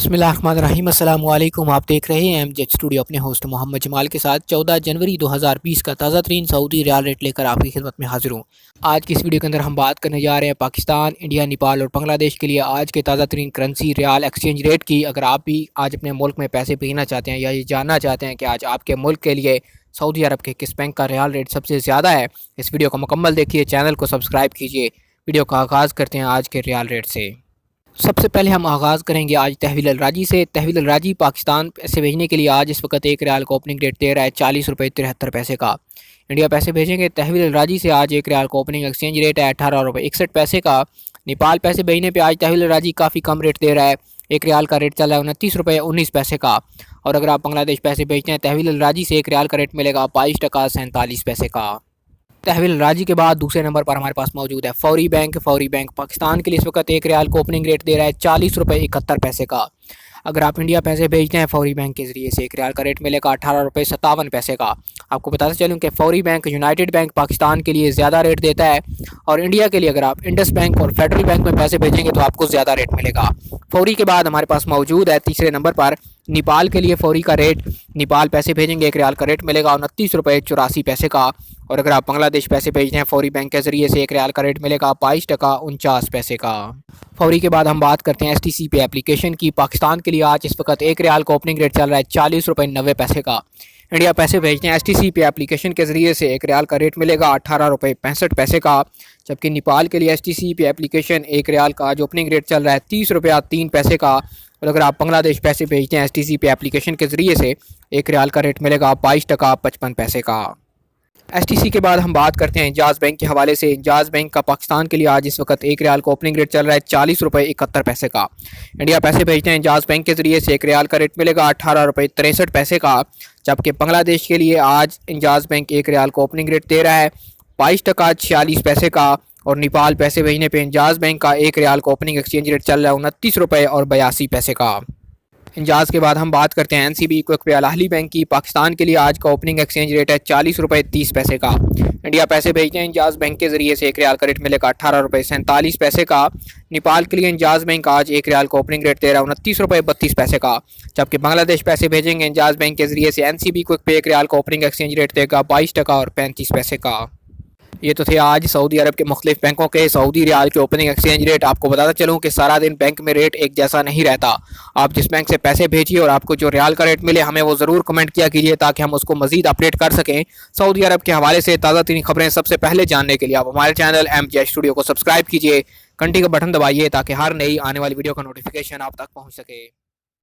बिस्मिल्लाहिर्रहमानिर्रहीम। अस्सलाम वालेकुम। आप देख रहे हैं एमजेड स्टूडियो अपने होस्ट मोहम्मद जमाल के साथ। 14 जनवरी 2020 का ताज़ा तरीन सऊदी रियाल रेट लेकर आपकी खिदमत में हाजिर हूँ। आज की इस वीडियो के अंदर हम बात करने जा रहे हैं पाकिस्तान, इंडिया, नेपाल और बांग्लादेश के लिए आज के ताज़ा तरीन करेंसी रियाल एक्सचेंज रेट की। अगर आप भी आज अपने मुल्क में पैसे भेजना चाहते हैं या ये जानना चाहते हैं कि आज आपके मुल्क के लिए सऊदी अरब के किस बैंक का रियाल रेट सबसे ज़्यादा है, इस वीडियो को मुकम्मल देखिए, चैनल को सब्सक्राइब कीजिए। वीडियो का आगाज़ करते हैं आज के रियाल रेट से। सबसे पहले हम आगाज़ करेंगे आज तहवील अल राजी से। तहवील अल राजी पाकिस्तान पैसे भेजने के लिए आज इस वक्त एक रियाल का ओपनिंग रेट दे रहा है 40 रुपये 73 पैसे का। इंडिया पैसे भेजेंगे तहवील अल राजी से आज एक रियाल का ओपनिंग एक्सचेंज रेट है 18 रुपये 61 पैसे का। नेपाल पैसे भेजने पे आज तहवील अल राजी काफ़ी कम रेट दे रहा है, एक रियाल का रेट चल रहा है 29 रुपये 19 पैसे का। और अगर आप बांग्लादेश पैसे भेजते हैं तहवील अल राजी से एक रियाल का रेट मिलेगा 22 टका 47 पैसे का। तहवील राजी के बाद दूसरे नंबर पर हमारे पास मौजूद है फौरी बैंक। फौरी बैंक पाकिस्तान के लिए इस वक्त एक रियाल को ओपनिंग रेट दे रहा है 40 रुपये 71 पैसे का। अगर आप इंडिया पैसे भेजते हैं फौरी बैंक के ज़रिए से एक रियाल का रेट मिलेगा 18 रुपये 57 पैसे का। आपको बताते चलूँ कि फौरी बैंक यूनाइटेड बैंक पाकिस्तान के लिए ज़्यादा रेट देता है और इंडिया के लिए अगर आप इंडस बैंक और फेडरल बैंक में पैसे भेजेंगे तो आपको ज़्यादा रेट मिलेगा। फौरी के बाद हमारे पास मौजूद है तीसरे नंबर पर नेपाल के लिए फौरी का रेट। नेपाल पैसे भेजेंगे एक रियाल का रेट मिलेगा 29 रुपये 84 पैसे का। और अगर आप बांग्लादेश पैसे भेजते हैं फौरी बैंक के ज़रिए से एक रियाल का रेट मिलेगा 22 टका 49 पैसे का। फौरी के बाद हम बात करते हैं STC पे एप्लीकेशन की। पाकिस्तान के लिए आज इस वक्त एक रियाल का ओपनिंग रेट चल रहा है 40 रुपये 90 पैसे का। इंडिया पैसे भेजते हैं STC पे एप्लीकेशन के ज़रिए से एक रियाल का रेट मिलेगा 18 रुपये 65 पैसे का। जबकि नेपाल के लिए STC पे एप्लीकेशन एक रियाल का आज ओपनिंग रेट चल रहा है 30 रुपया 3 पैसे का। और अगर आप बांग्लादेश पैसे भेजते हैं STC पे एप्लीकेशन के ज़रिए से एक रियाल का रेट मिलेगा 22 टका 55 पैसे का। STC के बाद हम बात करते हैं इंजाज़ बैंक के हवाले से। इंजाज़ बैंक का पाकिस्तान के लिए आज इस वक्त एक रियाल का ओपनिंग रेट चल रहा है 40 रुपये 71 पैसे का। इंडिया पैसे भेजते हैं इंजाज़ बैंक के ज़रिए से एक रियाल का रेट मिलेगा 18 रुपये 63 पैसे का। जबकि बांग्लादेश के लिए आज इंजाज़ बैंक एक रियाल का ओपनिंग रेट दे रहा है 22 टका 46 पैसे का। और नेपाल पैसे भेजने पे इंजाज़ बैंक का एक रियाल का ओपनिंग एक्सचेंज रेट चल रहा है 29 रुपये और 82 पैसे का। इंजाज़ के बाद हम बात करते हैं NCB क्विक पे अल अहली बैंक की। पाकिस्तान के लिए आज का ओपनिंग एक्सचेंज रेट है 40 रुपये 30 पैसे का। इंडिया पैसे भेजते हैं इंजाज़ बैंक के ज़रिए से एक रियाल का रेट मिलेगा 18 रुपये 47 पैसे का। नेपाल के लिए इंजाज़ बैंक आज एक रियाल का ओपनिंग रेट दे रहा है 29 रुपये 32 पैसे का। जबकि बांग्लादेश पैसे भेजेंगे इंजाज़ बैंक के ज़रिए से NCB क्विक पे एक रियाल का ओपनिंग एक्सचेंज रेट देगा 22 टका और 35 पैसे का। ये तो थे आज सऊदी अरब के मुख्तलिफ बैंकों के सऊदी रियाल के ओपनिंग एक्सचेंज रेट। आपको बताता चलूँ कि सारा दिन बैंक में रेट एक जैसा नहीं रहता। आप जिस बैंक से पैसे भेजिए और आपको जो रियाल का रेट मिले हमें वो ज़रूर कमेंट किया कीजिए ताकि हम उसको मज़ीद अपडेट कर सकें। सऊदी अरब के हवाले से ताज़ा तरीन खबरें सबसे पहले जानने के लिए आप हमारे चैनल MJ स्टूडियो को सब्सक्राइब कीजिए, घंटी का बटन दबाइए ताकि हर नई आने वाली वीडियो का नोटिफिकेशन आप तक पहुँच सके।